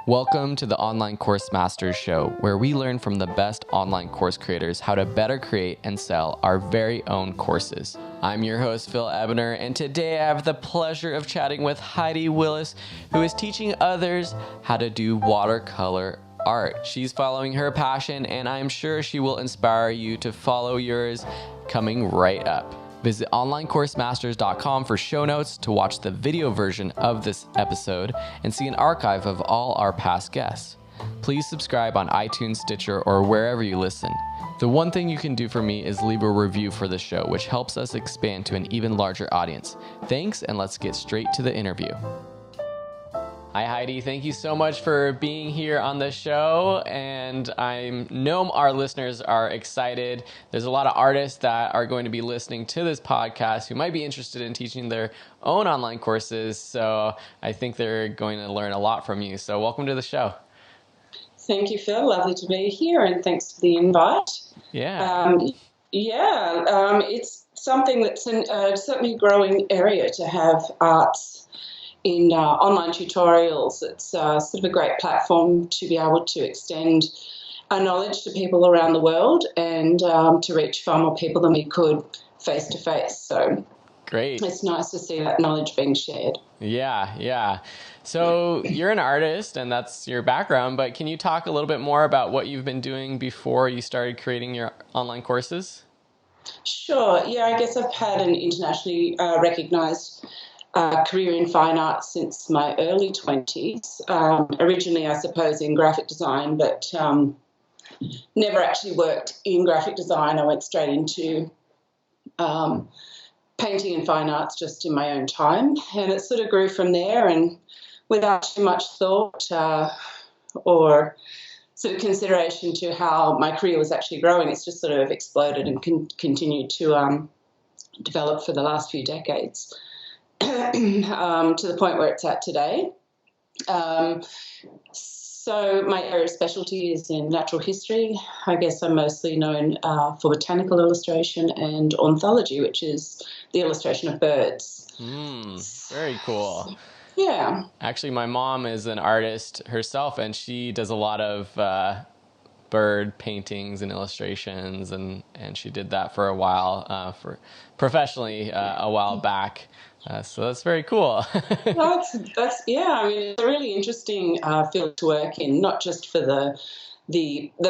Welcome to the Online Course Masters Show, where we learn from the best online course creators how to better create and sell our very own courses. I'm your host, Phil Ebner, and today I have the pleasure of chatting with Heidi Willis, who is teaching others how to do watercolor art. She's following her passion, and I'm sure she will inspire you to follow yours coming right up. Visit onlinecoursemasters.com for show notes, to watch the video version of this episode, and see an archive of all our past guests. Please subscribe on iTunes, Stitcher, or wherever you listen. The one thing you can do for me is leave a review for the show, which helps us expand to an even larger audience. Thanks, and let's get straight to the interview. Hi, Heidi. Thank you so much for being here on the show. And I know our listeners are excited. There's a lot of artists that are going to be listening to this podcast who might be interested in teaching their own online courses. So I think they're going to learn a lot from you. So welcome to the show. Thank you, Phil. Lovely to be here. And thanks for the invite. Yeah. It's something that's certainly a growing area to have arts in online tutorials. It's sort of a great platform to be able to extend our knowledge to people around the world and to reach far more people than we could face to face. So great. It's nice to see that knowledge being shared. Yeah. So you're an artist and that's your background, but can you talk a little bit more about what you've been doing before you started creating your online courses? Sure. Yeah, I guess I've had an internationally recognized career in fine arts since my early 20s. Originally, I suppose, in graphic design, but never actually worked in graphic design. I went straight into painting and fine arts just in my own time. And it sort of grew from there, and without too much thought or sort of consideration to how my career was actually growing, it's just sort of exploded and continued to develop for the last few decades. To the point where it's at today. So my area of specialty is in natural history. I guess I'm mostly known for botanical illustration and ornithology, which is the illustration of birds. Very cool. Yeah. Actually, my mom is an artist herself, and she does a lot of bird paintings and illustrations, and she did that for a while, for professionally a while back. So that's very cool. That's yeah. I mean, it's a really interesting field to work in, not just for the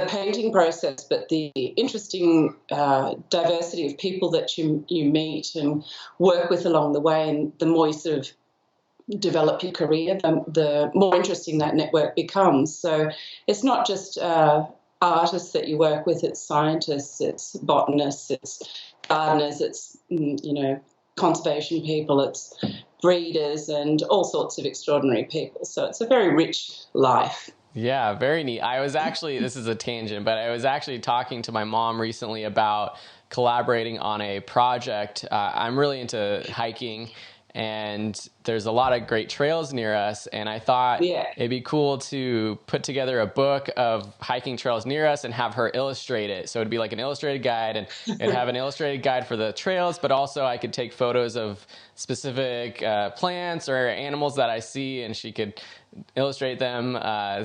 painting process, but the interesting diversity of people that you meet and work with along the way. And the more you sort of develop your career, the more interesting that network becomes. So it's not just artists that you work with, it's scientists, it's botanists, it's gardeners, it's, conservation people, it's breeders and all sorts of extraordinary people. So it's a very rich life. Yeah, very neat. This is a tangent, but I was actually talking to my mom recently about collaborating on a project. I'm really into hiking, and there's a lot of great trails near us, and I thought it'd be cool to put together a book of hiking trails near us and have her illustrate it. So it'd be like an illustrated guide, and it'd have an illustrated guide for the trails, but also I could take photos of specific plants or animals that I see, and she could illustrate them.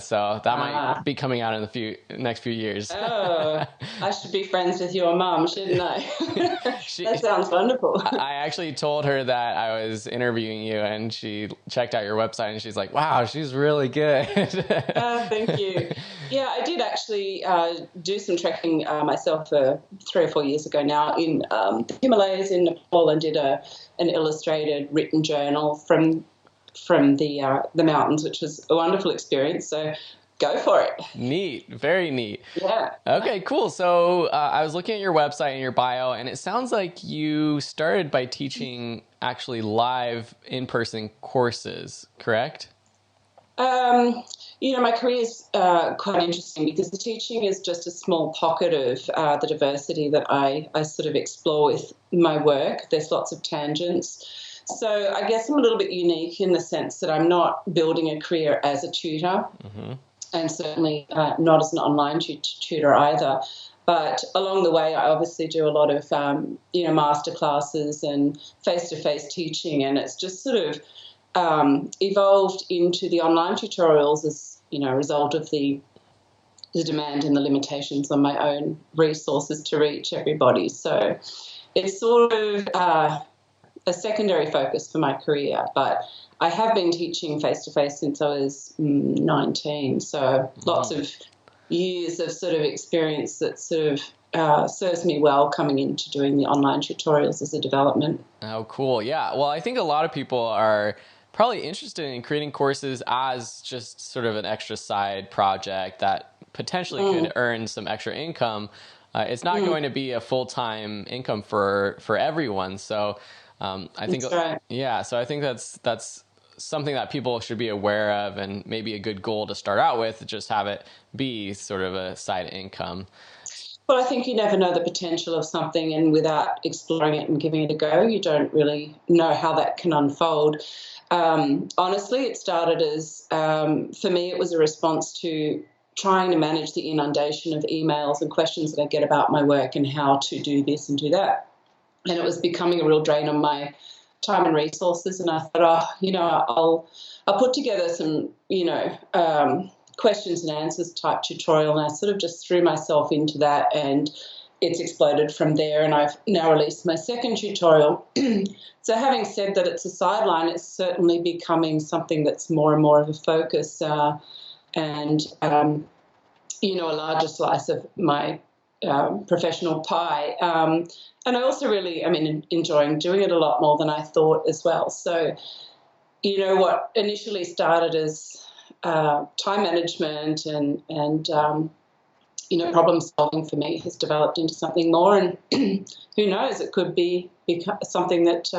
So that might be coming out in the next few years. Oh, I should be friends with your mom, shouldn't I? That sounds wonderful. I actually told her that I was interviewing you, and she checked out your website, and she's like, wow, she's really good. Thank you. Yeah, I did actually do some trekking myself 3 or 4 years ago now in the Himalayas in Nepal, and did an illustrated written journal from the mountains, which was a wonderful experience. So go for it. Neat. Very neat. Yeah. Okay, cool. So I was looking at your website and your bio, and it sounds like you started by teaching actually live in-person courses, correct? My career is quite interesting because the teaching is just a small pocket of the diversity that I sort of explore with my work. There's lots of tangents. So I guess I'm a little bit unique in the sense that I'm not building a career as a tutor, and certainly not as an online tutor either. But along the way, I obviously do a lot of, master classes and face-to-face teaching, and it's just sort of evolved into the online tutorials as, a result of the demand and the limitations on my own resources to reach everybody. So it's sort of a secondary focus for my career, but I have been teaching face-to-face since I was 19, so lots of years of sort of experience that sort of serves me well coming into doing the online tutorials as a development. Oh, cool. Yeah. Well, I think a lot of people are probably interested in creating courses as just sort of an extra side project that potentially could earn some extra income. It's not going to be a full-time income for everyone. So I think, That's right. yeah, so I think that's something that people should be aware of, and maybe a good goal to start out with, just have it be sort of a side income. Well, I think you never know the potential of something, and without exploring it and giving it a go, you don't really know how that can unfold. Honestly, it started as, for me, it was a response to trying to manage the inundation of emails and questions that I get about my work and how to do this and do that. And it was becoming a real drain on my time and resources. And I thought, I'll put together some, questions and answers type tutorial. And I sort of just threw myself into that, and it's exploded from there. And I've now released my second tutorial. So having said that it's a sideline, it's certainly becoming something that's more and more of a focus, and a larger slice of my professional pie. And I also really, enjoying doing it a lot more than I thought as well. So, what initially started as time management and problem solving for me has developed into something more. And who knows, it could be something that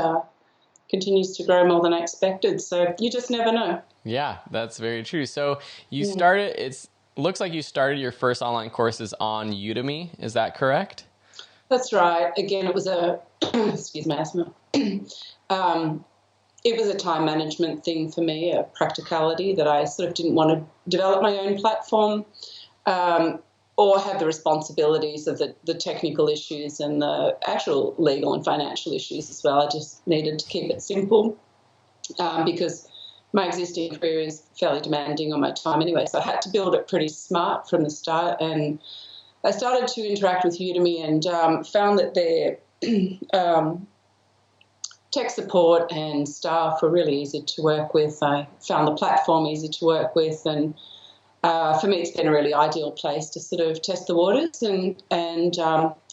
continues to grow more than I expected. So you just never know. Yeah, that's very true. So you looks like you started your first online courses on Udemy. Is that correct? That's right. Again, it was excuse my asthma. It was a time management thing for me, a practicality that I sort of didn't want to develop my own platform or have the responsibilities of the technical issues and the actual legal and financial issues as well. I just needed to keep it simple because my existing career is fairly demanding on my time anyway, so I had to build it pretty smart from the start. And I started to interact with Udemy and found that their tech support and staff were really easy to work with. I found the platform easy to work with, and for me it's been a really ideal place to sort of test the waters, and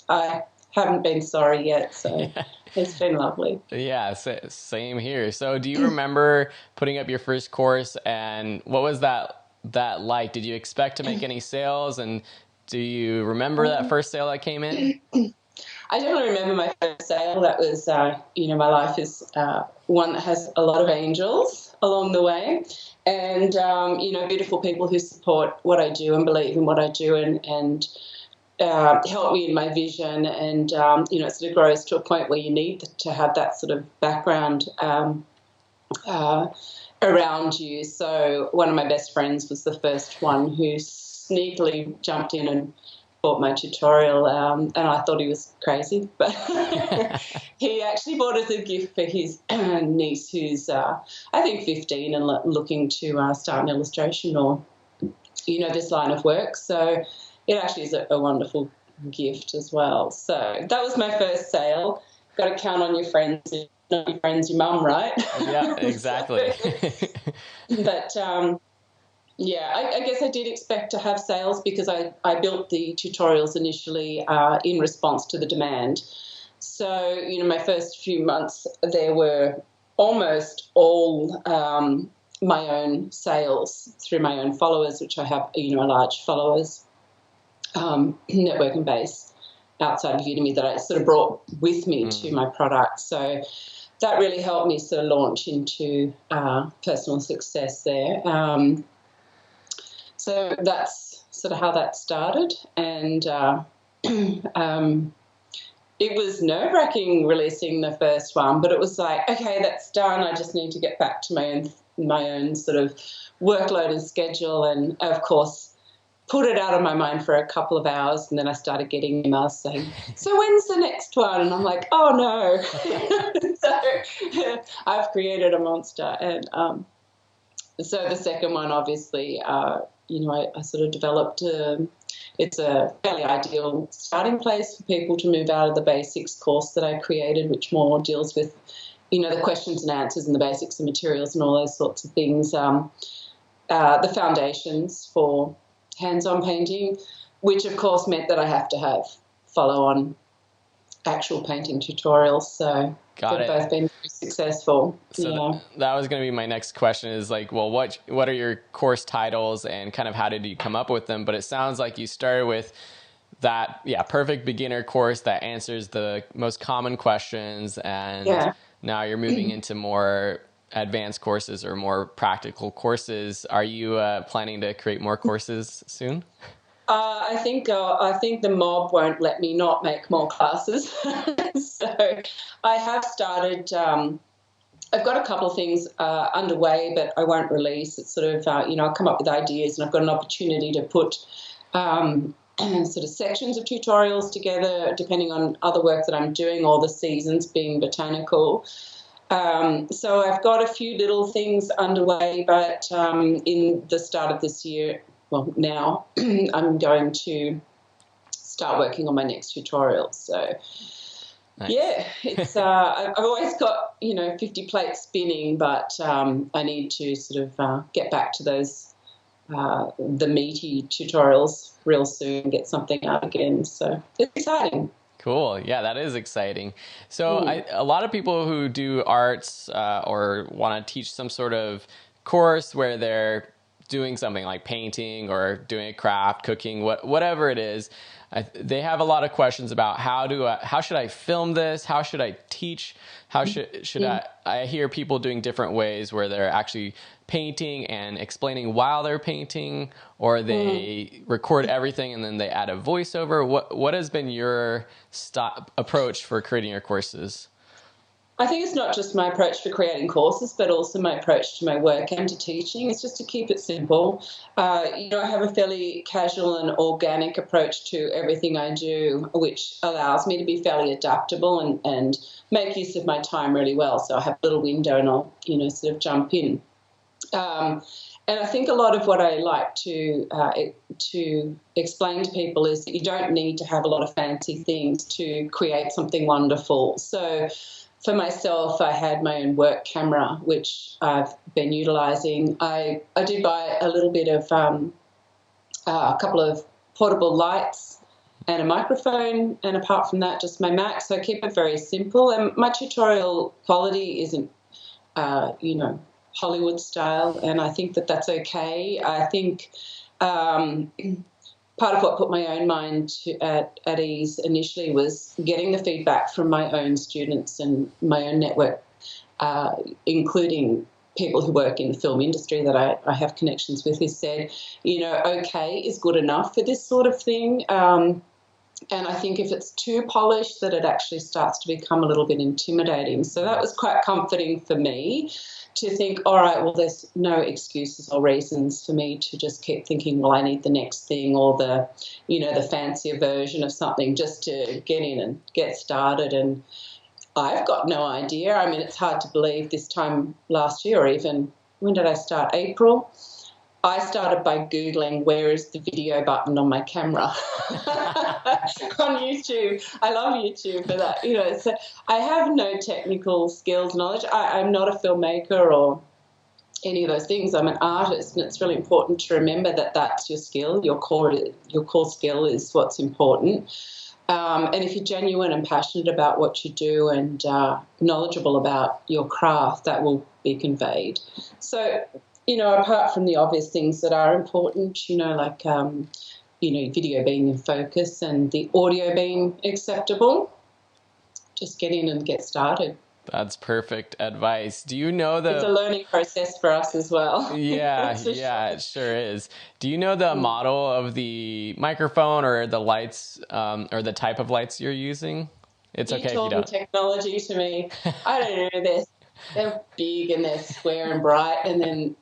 I haven't been sorry yet, so it's been lovely. Yeah, same here. So do you remember putting up your first course, and what was that like? Did you expect to make any sales, and do you remember that first sale that came in? I definitely remember my first sale. That was, my life is one that has a lot of angels along the way, and beautiful people who support what I do and believe in what I do, and help me in my vision. And it sort of grows to a point where you need to have that sort of background around you. So one of my best friends was the first one who sneakily jumped in and bought my tutorial, and I thought he was crazy, but he actually bought it as a gift for his niece, who's I think 15 and looking to start an illustration or this line of work. So it actually is a wonderful gift as well. So that was my first sale. Got to count on your friends, not your friends, your mum, right? Yeah, exactly. But I guess I did expect to have sales because I built the tutorials initially in response to the demand. So, my first few months, there were almost all my own sales through my own followers, which I have, a large followers network and base outside of Udemy that I sort of brought with me to my product. So that really helped me sort of launch into personal success there. So that's sort of how that started, and it was nerve-wracking releasing the first one, but it was like, okay, that's done. I just need to get back to my own sort of workload and schedule, and of course put it out of my mind for a couple of hours, and then I started getting emails saying, so when's the next one? And I'm like, oh no. So I've created a monster, and So the second one, obviously, I sort of developed. It's a fairly ideal starting place for people to move out of the basics course that I created, which more deals with, the questions and answers and the basics of materials and all those sorts of things. The foundations for hands-on painting, which of course meant that I have to have follow-on actual painting tutorials. So they've both been very successful. So that was going to be my next question is like, well, what are your course titles and kind of how did you come up with them? But it sounds like you started with that, perfect beginner course that answers the most common questions. And now you're moving into more advanced courses or more practical courses. Are you planning to create more courses soon? I think the mob won't let me not make more classes. So I have started. I've got a couple of things underway, but I won't release. It's sort of I'll come up with ideas, and I've got an opportunity to put sort of sections of tutorials together, depending on other work that I'm doing, or the seasons being botanical. So I've got a few little things underway, but in the start of this year. Well, now I'm going to start working on my next tutorial. So, nice. It's I've always got 50 plates spinning, but I need to sort of get back to those the meaty tutorials real soon, get something out again. So it's exciting. Cool. Yeah, that is exciting. So a lot of people who do arts or want to teach some sort of course where they're doing something like painting or doing a craft, cooking, whatever it is, they have a lot of questions about how should I film this? How should I teach? How should I hear people doing different ways where they're actually painting and explaining while they're painting, or they record everything and then they add a voiceover. What has been your approach for creating your courses? I think it's not just my approach for creating courses, but also my approach to my work and to teaching. It's just to keep it simple. I have a fairly casual and organic approach to everything I do, which allows me to be fairly adaptable and make use of my time really well. So I have a little window and I'll, sort of jump in. And I think a lot of what I like to explain to people is that you don't need to have a lot of fancy things to create something wonderful. So for myself, I had my own work camera, which I've been utilising. I did buy a little bit of a couple of portable lights and a microphone, and apart from that, just my Mac. So I keep it very simple. And my tutorial quality isn't, Hollywood style, and I think that that's okay. I think part of what put my own mind at ease initially was getting the feedback from my own students and my own network, including people who work in the film industry that I have connections with, who said, okay is good enough for this sort of thing. And I think if it's too polished, that it actually starts to become a little bit intimidating. So that was quite comforting for me to think, all right, well, there's no excuses or reasons for me to just keep thinking, well, I need the next thing or the fancier version of something just to get in and get started. And I've got no idea. I mean, it's hard to believe this time last year, or even, when did I start? April. I started by Googling where is the video button on my camera on YouTube. I love YouTube for that. So I have no technical skills, knowledge. I'm not a filmmaker or any of those things. I'm an artist, and it's really important to remember that that's your skill. Your core skill is what's important. And if you're genuine and passionate about what you do and knowledgeable about your craft, that will be conveyed. So, apart from the obvious things that are important, like, video being in focus and the audio being acceptable, just get in and get started. That's perfect advice. Do you know it's a learning process for us as well. Yeah, it sure is. Do you know the model of the microphone or the lights or the type of lights you're using? It's okay if you don't. Technology to me. I don't know. They're big and they're square and bright, and then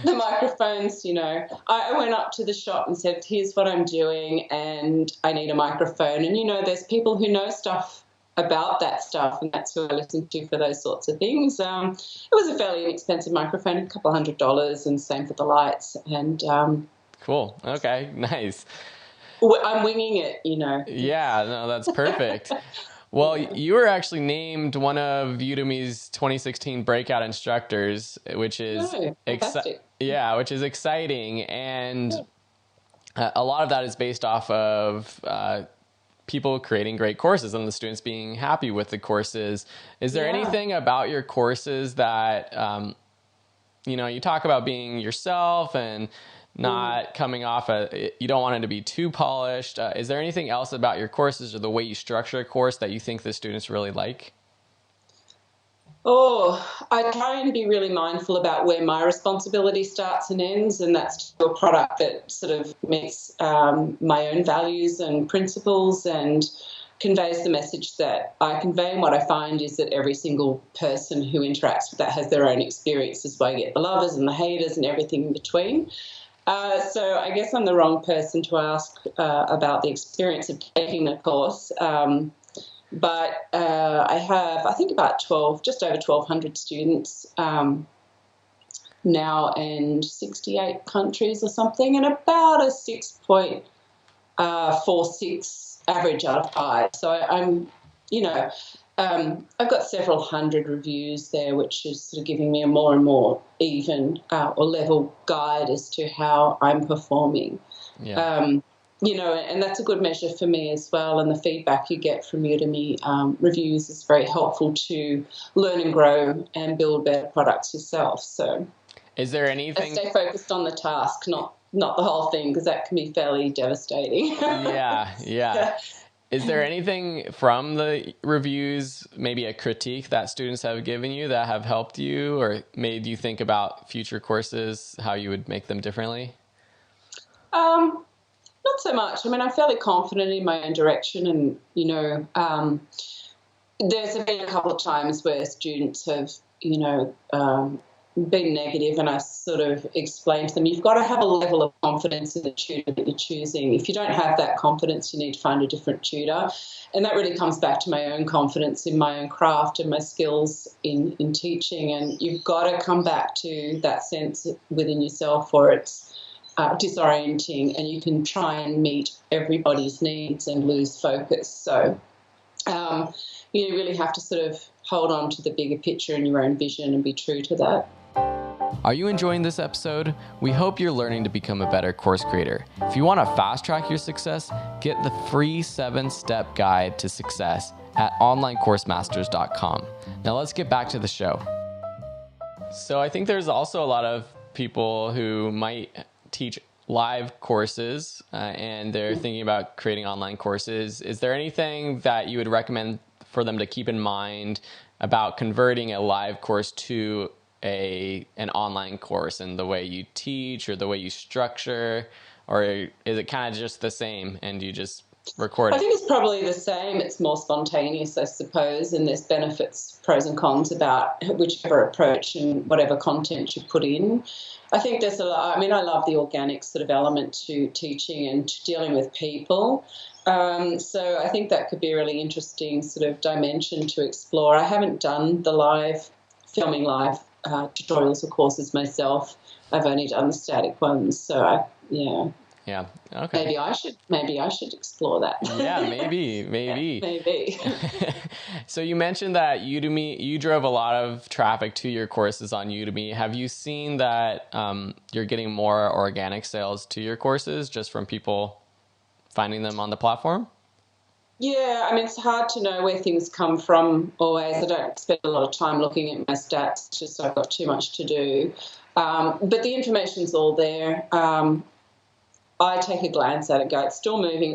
the microphones, I went up to the shop and said, here's what I'm doing and I need a microphone. And, there's people who know stuff about that stuff, and that's who I listen to for those sorts of things. It was a fairly inexpensive microphone, a couple $100, and same for the lights. And Cool. Okay. Nice. I'm winging it, you know. Yeah. No, that's perfect. Well, you were actually named one of Udemy's 2016 breakout instructors, which is fantastic. which is exciting, and a lot of that is based off of people creating great courses and the students being happy with the courses. Is there anything about your courses that you talk about being yourself and not coming off you don't want it to be too polished. Is there anything else about your courses or the way you structure a course that you think the students really like? Oh, I try and be really mindful about where my responsibility starts and ends, and that's to a product that sort of meets my own values and principles and conveys the message that I convey. And what I find is that every single person who interacts with that has their own experiences, where you get the lovers and the haters and everything in between. So I guess I'm the wrong person to ask about the experience of taking the course. But I have, I think, about just over 1,200 students now in 68 countries or something, and about a 6.46 average out of 5. So I've got several hundred reviews there, which is sort of giving me a more and more even or level guide as to how I'm performing. Yeah. And that's a good measure for me as well. And the feedback you get from Udemy reviews is very helpful to learn and grow and build better products yourself. So, is there anything? I stay focused on the task, not the whole thing, because that can be fairly devastating. Yeah. Is there anything from the reviews, maybe a critique that students have given you that have helped you or made you think about future courses, how you would make them differently? Not so much. I mean, I'm fairly confident in my own direction, and there's been a couple of times where students have been negative, and I sort of explained to them, you've got to have a level of confidence in the tutor that you're choosing. If you don't have that confidence, you need to find a different tutor. And that really comes back to my own confidence in my own craft and my skills in teaching. And you've got to come back to that sense within yourself, or it's disorienting, and you can try and meet everybody's needs and lose focus. So you really have to sort of hold on to the bigger picture and your own vision and be true to that. Are you enjoying this episode? We hope you're learning to become a better course creator. If you want to fast track your success, get the free 7-step guide to success at onlinecoursemasters.com. Now let's get back to the show. So I think there's also a lot of people who might teach live courses and they're thinking about creating online courses. Is there anything that you would recommend for them to keep in mind about converting a live course to an online course and the way you teach or the way you structure, or is it kind of just the same and you just record it? I think it's probably the same. It's more spontaneous, I suppose, and there's benefits, pros and cons about whichever approach and whatever content you put in. I think there's a lot. I mean, I love the organic sort of element to teaching and to dealing with people. So I think that could be a really interesting sort of dimension to explore. I haven't done the filming live tutorials or courses myself. I've only done the static ones. So yeah. Okay. Maybe I should explore that. Yeah, maybe. Maybe. So you mentioned that Udemy, you drove a lot of traffic to your courses on Udemy. Have you seen that you're getting more organic sales to your courses just from people finding them on the platform? Yeah, I mean, it's hard to know where things come from always. I don't spend a lot of time looking at my stats, just so I've got too much to do. But the information's all there. I take a glance at it, go, it's still moving,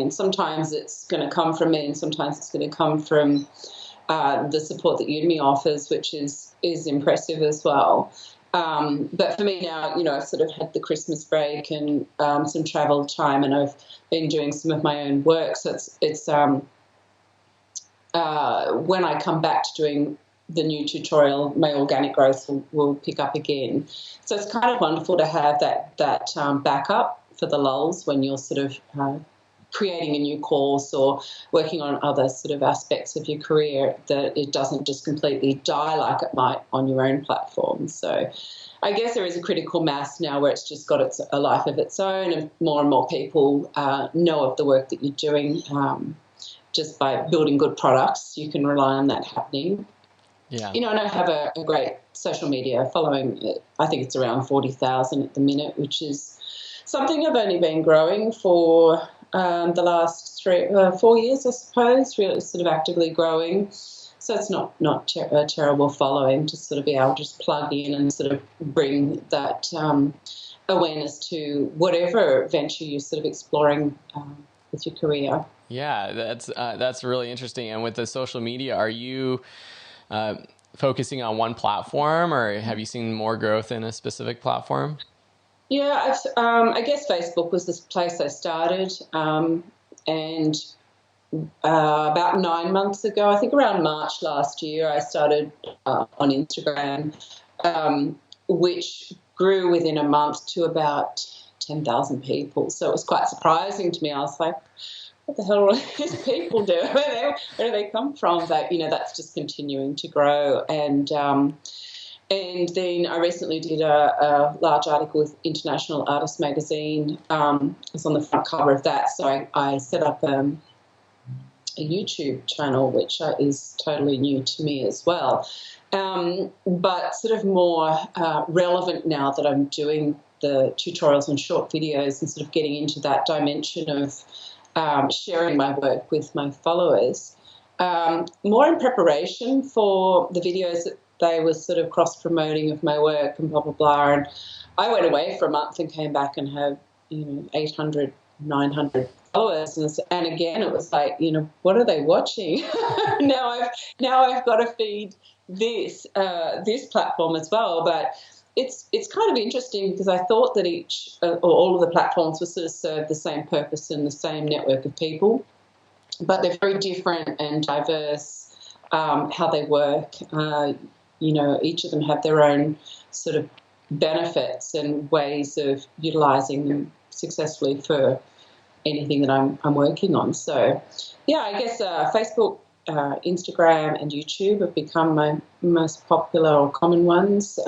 and sometimes it's going to come from me, and sometimes it's going to come from the support that Udemy offers, which is impressive as well. But for me now, I've sort of had the Christmas break and some travel time, and I've been doing some of my own work. So it's when I come back to doing the new tutorial, my organic growth will pick up again. So it's kind of wonderful to have that backup for the lulls when you're sort of creating a new course or working on other sort of aspects of your career, that it doesn't just completely die like it might on your own platform. So I guess there is a critical mass now where it's just got a life of its own, and more people know of the work that you're doing. Just by building good products, you can rely on that happening. Yeah. And I have a great social media following. I think it's around 40,000 at the minute, which is something I've only been growing for the last 4 years, I suppose, really sort of actively growing. So it's not a terrible following to sort of be able to just plug in and sort of bring that awareness to whatever venture you're sort of exploring with your career. Yeah, that's really interesting. And with the social media, are you focusing on one platform, or have you seen more growth in a specific platform? Yeah, I guess Facebook was the place I started, and about 9 months ago, I think around March last year, I started on Instagram, which grew within a month to about 10,000 people. So it was quite surprising to me. I was like, what the hell are these people doing? Where do they come from? But, that's just continuing to grow. And then I recently did a large article with International Artist Magazine. I was on the front cover of that. So I set up a YouTube channel, which is totally new to me as well. But sort of more relevant now that I'm doing the tutorials and short videos and sort of getting into that dimension of sharing my work with my followers, more in preparation for the videos that they were sort of cross-promoting of my work and blah, blah, blah. And I went away for a month and came back and had 800, 900 followers. And again, it was like, what are they watching? now I've got to feed this platform as well. But it's kind of interesting because I thought that each or all of the platforms would sort of serve the same purpose and the same network of people, but they're very different and diverse how they work. Each of them have their own sort of benefits and ways of utilising them successfully for anything that I'm working on. So, yeah, I guess Facebook, Instagram and YouTube have become my most popular or common ones.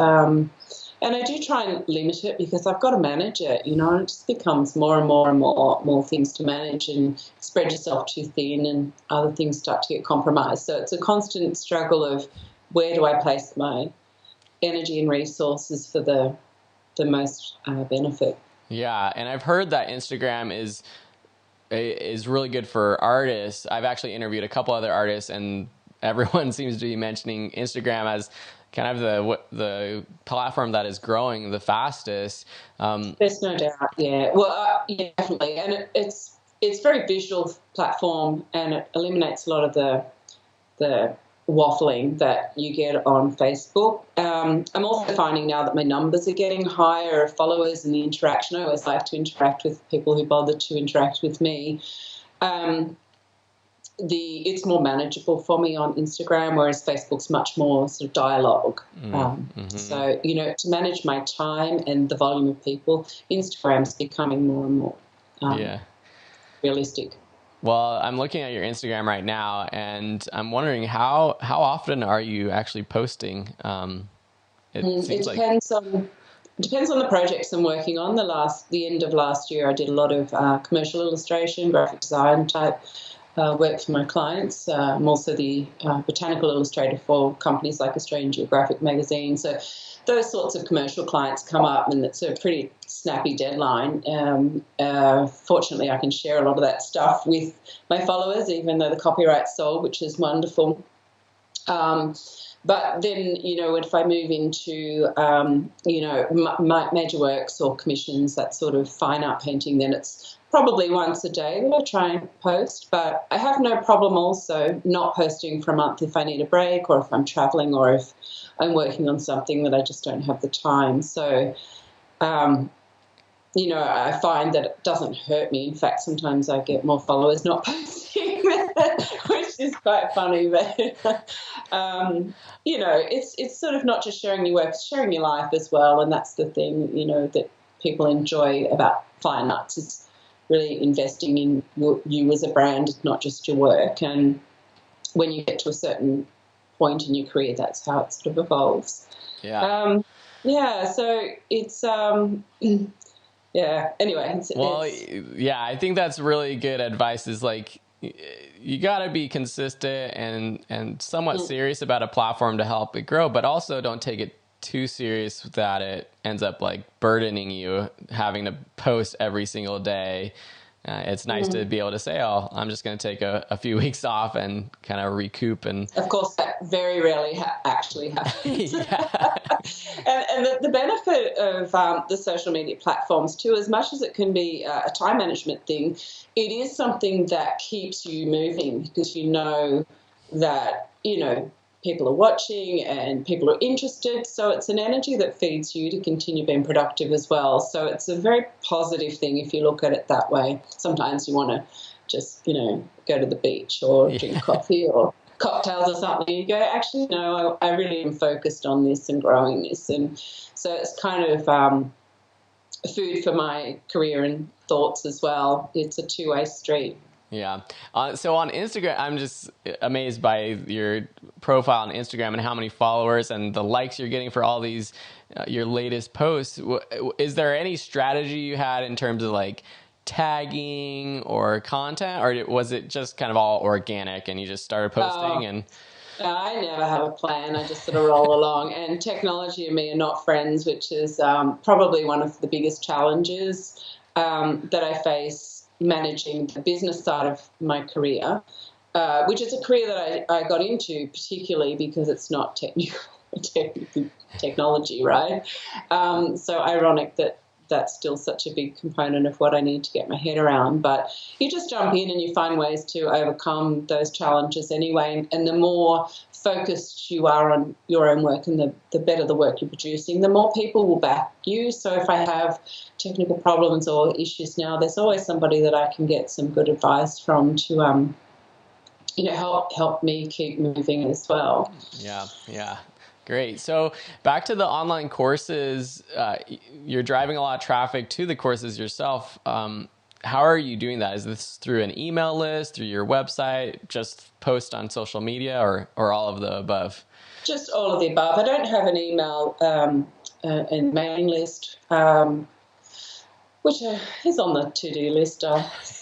And I do try and limit it because I've got to manage it, it just becomes more and more and more things to manage, and spread yourself too thin and other things start to get compromised. So it's a constant struggle of where do I place my energy and resources for the most benefit. Yeah, and I've heard that Instagram is really good for artists. I've actually interviewed a couple other artists, and everyone seems to be mentioning Instagram as kind of the platform that is growing the fastest. There's no doubt, yeah. Well, yeah, definitely, and it's a very visual platform, and it eliminates a lot of the waffling that you get on Facebook. I'm also finding now that my numbers are getting higher of followers and the interaction. I always like to interact with people who bother to interact with me. It's more manageable for me on Instagram, whereas Facebook's much more sort of dialogue. So, to manage my time and the volume of people, Instagram's becoming more and more realistic. Well, I'm looking at your Instagram right now, and I'm wondering how often are you actually posting? It depends on the projects I'm working on. The end of last year, I did a lot of commercial illustration, graphic design type work for my clients. I'm also the botanical illustrator for companies like Australian Geographic magazine. So those sorts of commercial clients come up, and it's a pretty snappy deadline. Fortunately, I can share a lot of that stuff with my followers, even though the copyright's sold, which is wonderful. But then, if I move into, major works or commissions, that sort of fine art painting, then it's probably once a day that I try and post. But I have no problem also not posting for a month if I need a break, or if I'm traveling, or if I'm working on something that I just don't have the time. So, I find that it doesn't hurt me. In fact, sometimes I get more followers not posting, which is quite funny. But, it's sort of not just sharing your work, it's sharing your life as well. And that's the thing, that people enjoy about fine arts is really investing in you as a brand, not just your work. And when you get to a certain point in your career, that's how it sort of evolves. Yeah. So it's yeah. Anyway, yeah, I think that's really good advice. Is like you got to be consistent and somewhat serious about a platform to help it grow, but also don't take it too serious that it ends up like burdening you, having to post every single day. It's nice to be able to say, "Oh, I'm just going to take a few weeks off and kind of recoup." And of course, that very rarely actually happens. Yeah. And the benefit of the social media platforms too, as much as it can be a time management thing, it is something that keeps you moving, because you know that people are watching and people are interested. So it's an energy that feeds you to continue being productive as well. So it's a very positive thing if you look at it that way. Sometimes you want to just, go to the beach or drink coffee or cocktails or something. You go, actually, no, I really am focused on this and growing this. And so it's kind of food for my career and thoughts as well. It's a two-way street. Yeah. So on Instagram, I'm just amazed by your profile on Instagram and how many followers and the likes you're getting for all these, your latest posts. Is there any strategy you had in terms of like tagging or content, or was it just kind of all organic and you just started posting? I never have a plan. I just sort of roll along. And technology and me are not friends, which is probably one of the biggest challenges that I face managing the business side of my career, which is a career that I got into particularly because it's not technology, right? So ironic that that's still such a big component of what I need to get my head around. But you just jump in and you find ways to overcome those challenges anyway. And the more focused you are on your own work and the better the work you're producing, the more people will back you. So if I have technical problems or issues now, there's always somebody that I can get some good advice from to help me keep moving as well. Yeah. Great. So back to the online courses, you're driving a lot of traffic to the courses yourself. How are you doing that? Is this through an email list, through your website, just post on social media, or all of the above? Just all of the above. I don't have an email and mailing list, which is on the to-do list. I'll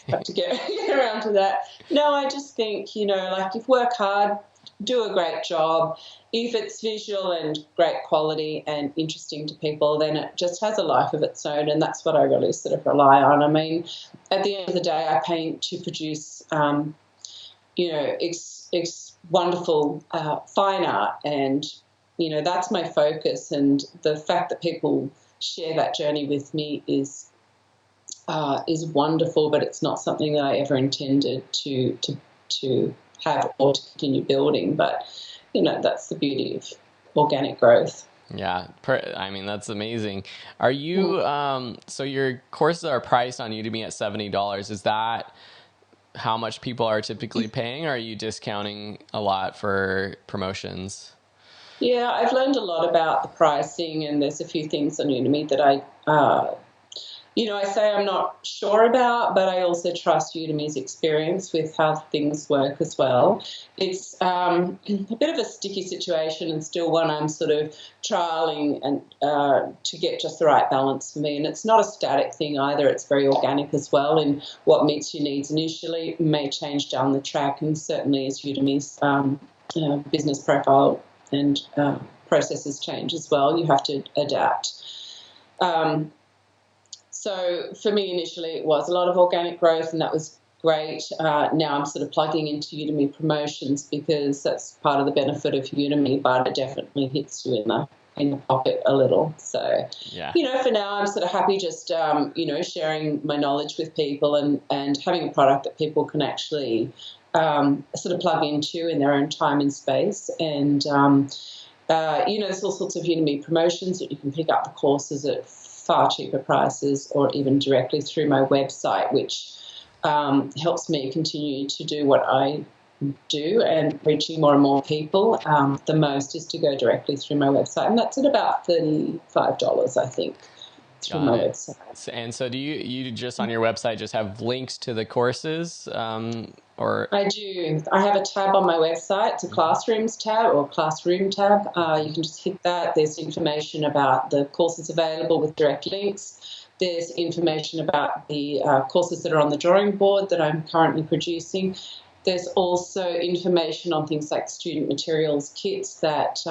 have to get around to that. No, I just think, if you work hard, do a great job. If it's visual and great quality and interesting to people, then it just has a life of its own, and that's what I really sort of rely on. I mean, at the end of the day, I paint to produce, wonderful fine art, and, that's my focus. And the fact that people share that journey with me is wonderful, but it's not something that I ever intended to have or to continue building. But that's the beauty of organic growth. Yeah, I mean, that's amazing. Are you so your courses are priced on Udemy at $70? Is that how much people are typically paying, or are you discounting a lot for promotions? Yeah, I've learned a lot about the pricing, and there's a few things on Udemy that I say I'm not sure about, but I also trust Udemy's experience with how things work as well. It's a bit of a sticky situation, and still one I'm sort of trialing and to get just the right balance for me. And it's not a static thing either. It's very organic as well, and what meets your needs initially may change down the track. And certainly as Udemy's business profile and processes change as well, you have to adapt. So for me, initially, it was a lot of organic growth, and that was great. Now I'm sort of plugging into Udemy promotions because that's part of the benefit of Udemy, but it definitely hits you in the pocket a little. So, for now, I'm sort of happy just, sharing my knowledge with people and having a product that people can actually sort of plug into in their own time and space. And, there's all sorts of Udemy promotions that you can pick up the courses at far cheaper prices, or even directly through my website, which helps me continue to do what I do and reaching more and more people. The most is to go directly through my website, and that's at about $35, I think. through my website. And so do you just on your website just have links to the courses, or? I do. I have a tab on my website. It's a classrooms tab or classroom tab. You can just hit that. There's information about the courses available with direct links. There's information about the courses that are on the drawing board that I'm currently producing. There's also information on things like student materials kits that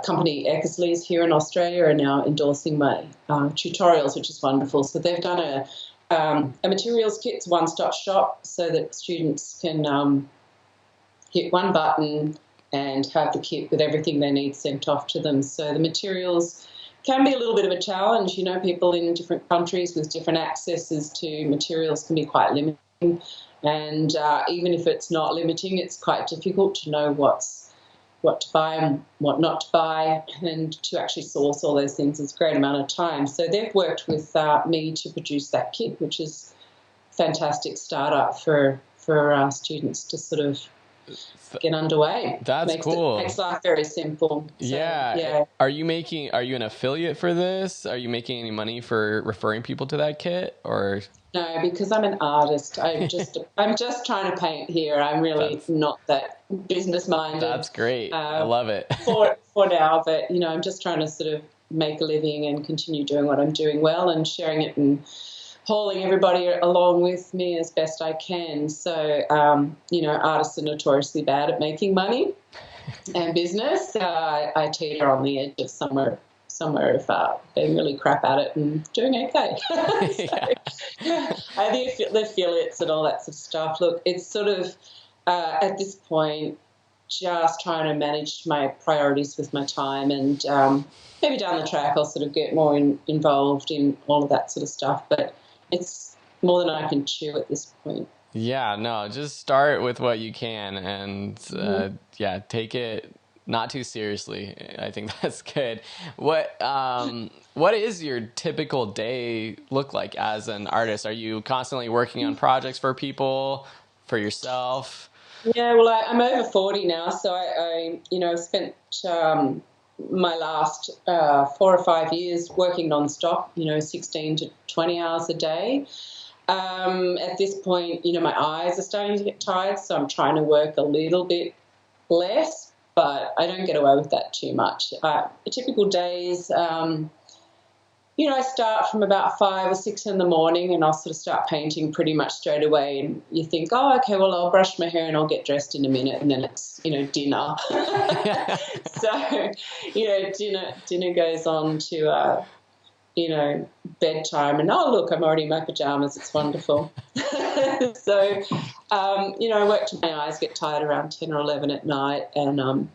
company Eckersley's here in Australia are now endorsing my tutorials, which is wonderful. So they've done a materials kit's one-stop shop so that students can hit one button and have the kit with everything they need sent off to them. So the materials can be a little bit of a challenge. You know, people in different countries with different accesses to materials can be quite limiting. And even if it's not limiting, it's quite difficult to know what to buy and what not to buy, and to actually source all those things is a great amount of time. So they've worked with me to produce that kit, which is a fantastic startup for students to sort of get underway. That's cool. Makes life very simple. So, yeah. Are you an affiliate for this? Are you making any money for referring people to that kit, or? No, because I'm an artist. I'm just trying to paint here. I'm really not that business minded. That's great. I love it. for now, but you know, I'm just trying to sort of make a living and continue doing what I'm doing well and sharing it and hauling everybody along with me as best I can. So, you know, artists are notoriously bad at making money and business. I teeter on the edge of somewhere if being really crap at it and doing okay. The affiliates and all that sort of stuff. Look, it's sort of at this point just trying to manage my priorities with my time, and maybe down the track I'll sort of get more involved in all of that sort of stuff. But it's more than I can chew at this point. Yeah, no, just start with what you can, and take it not too seriously. I think that's good. What is your typical day look like as an artist? Are you constantly working on projects for people, for yourself? Yeah, well, I'm over 40 now, so I spent my last 4 or 5 years working non-stop, 16 to 20 hours a day. At this point, my eyes are starting to get tired, so I'm trying to work a little bit less, but I don't get away with that too much. A typical days, I start from about 5 or 6 in the morning, and I'll sort of start painting pretty much straight away. And you think, oh, okay, well, I'll brush my hair and I'll get dressed in a minute, and then it's, dinner. So, dinner goes on to, bedtime, and oh, look, I'm already in my pajamas. It's wonderful. So, I work till my eyes get tired around 10 or 11 at night, and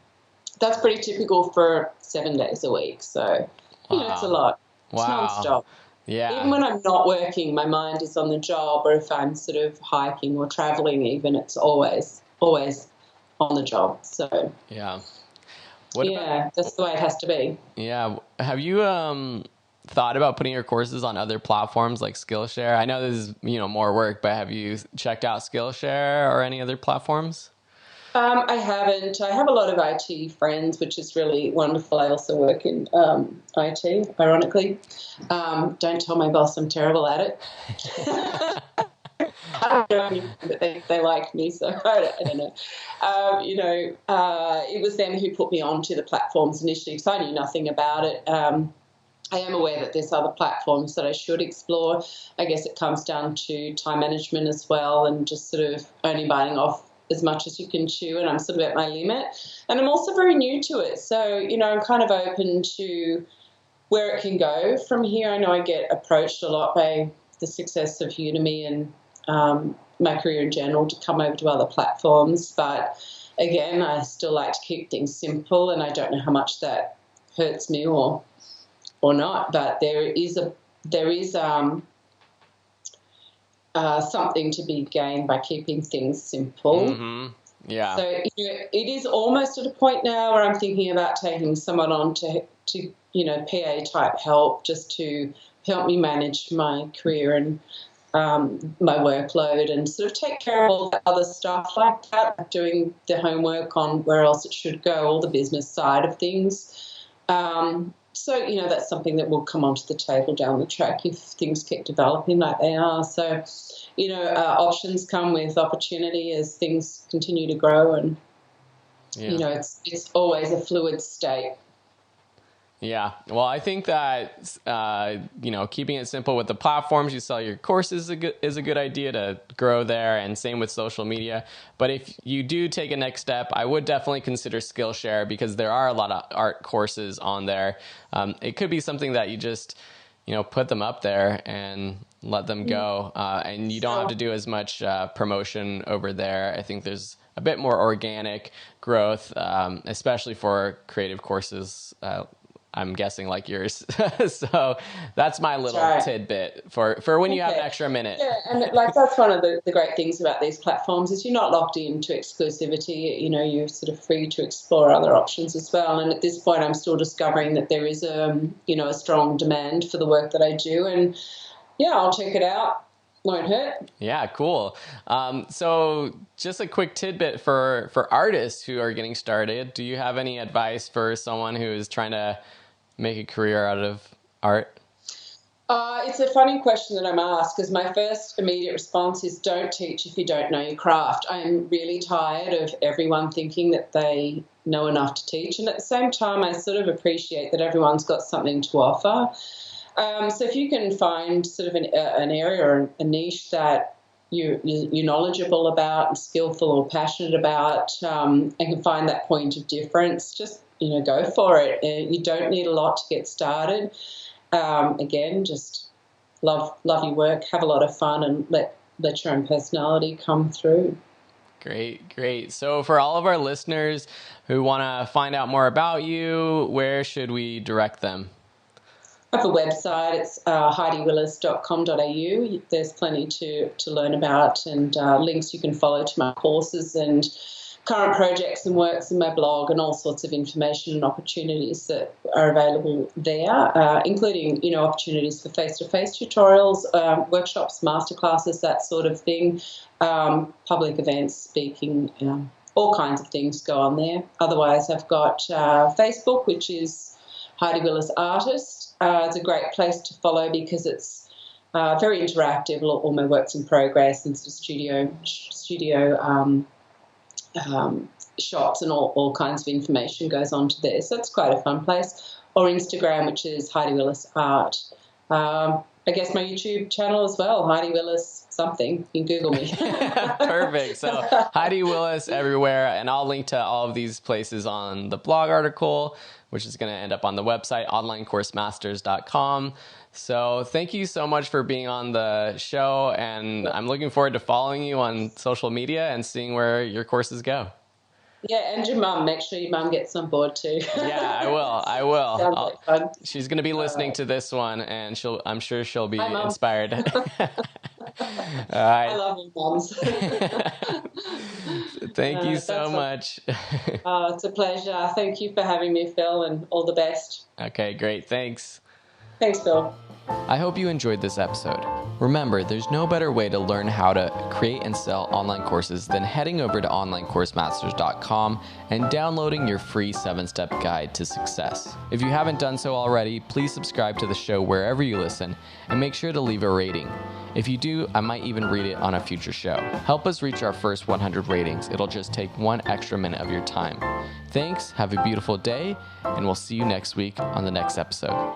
that's pretty typical for 7 days a week. So, it's a lot. It's non-stop. Yeah. Even when I'm not working, my mind is on the job, or if I'm sort of hiking or traveling even, it's always on the job. So, yeah. That's the way it has to be. Yeah. Have you thought about putting your courses on other platforms like Skillshare? I know this is, more work, but have you checked out Skillshare or any other platforms? I haven't. I have a lot of IT friends, which is really wonderful. I also work in IT, ironically. Don't tell my boss I'm terrible at it. I don't know, but they like me, so I don't know. It was them who put me onto the platforms initially, because I knew nothing about it. I am aware that there's other platforms that I should explore. I guess it comes down to time management as well, and just sort of only biting off as much as you can chew, and I'm sort of at my limit. And I'm also very new to it, so, I'm kind of open to where it can go from here. I know I get approached a lot by the success of Udemy and my career in general to come over to other platforms, but again, I still like to keep things simple, and I don't know how much that hurts me or not, but there is something to be gained by keeping things simple. Mm-hmm. Yeah. So it is almost at a point now where I'm thinking about taking someone on to PA type help, just to help me manage my career and my workload, and sort of take care of all the other stuff like that, doing the homework on where else it should go, all the business side of things. So, that's something that will come onto the table down the track if things keep developing like they are. So, options come with opportunity as things continue to grow, and, it's always a fluid state. Yeah. Well, I think that, keeping it simple with the platforms you sell your courses is a good idea to grow there, and same with social media. But if you do take a next step, I would definitely consider Skillshare, because there are a lot of art courses on there. It could be something that you just, put them up there and let them go. And you don't have to do as much promotion over there. I think there's a bit more organic growth, especially for creative courses, I'm guessing like yours. So that's my little tidbit for when you have an extra minute. Yeah, and that's one of the great things about these platforms is you're not locked into exclusivity. You're sort of free to explore other options as well. And at this point, I'm still discovering that there is a strong demand for the work that I do. And yeah, I'll check it out. Won't hurt. Yeah, cool. So just a quick tidbit for artists who are getting started. Do you have any advice for someone who is trying to make a career out of art? It's a funny question that I'm asked, because my first immediate response is don't teach if you don't know your craft. I'm really tired of everyone thinking that they know enough to teach. And at the same time, I sort of appreciate that everyone's got something to offer. So if you can find sort of an area or a niche that you're knowledgeable about and skillful or passionate about, and can find that point of difference, just go for it. You don't need a lot to get started. Again, just love your work, have a lot of fun, and let your own personality come through. Great. So for all of our listeners who want to find out more about you, where should we direct them? I have a website. It's heidywillis.com.au. There's plenty to learn about, and links you can follow to my courses and current projects and works in my blog, and all sorts of information and opportunities that are available there, including opportunities for face-to-face tutorials, workshops, masterclasses, that sort of thing, public events, speaking, all kinds of things go on there. Otherwise, I've got Facebook, which is Heidi Willis Artist. It's a great place to follow because it's very interactive. All my work's in progress, and studio shots and all kinds of information goes on to there. So it's quite a fun place. Or Instagram, which is Heidi Willis Art. I guess my YouTube channel as well, Heidi Willis something. You can Google me. Perfect. So Heidi Willis everywhere. And I'll link to all of these places on the blog article, which is going to end up on the website, onlinecoursemasters.com. So thank you so much for being on the show. And I'm looking forward to following you on social media and seeing where your courses go. Yeah, and your mum. Make sure your mum gets on board too. Yeah, I will. Sounds like fun. She's going to be listening to this one, and I'm sure she'll be inspired. All right. I love your mums. Thank you so much. It's a pleasure. Thank you for having me, Phil, and all the best. Okay, great. Thanks. Thanks, Phil. I hope you enjoyed this episode. Remember, there's no better way to learn how to create and sell online courses than heading over to onlinecoursemasters.com and downloading your free 7-step guide to success. If you haven't done so already, please subscribe to the show wherever you listen and make sure to leave a rating. If you do, I might even read it on a future show. Help us reach our first 100 ratings. It'll just take 1 extra minute of your time. Thanks, have a beautiful day, and we'll see you next week on the next episode.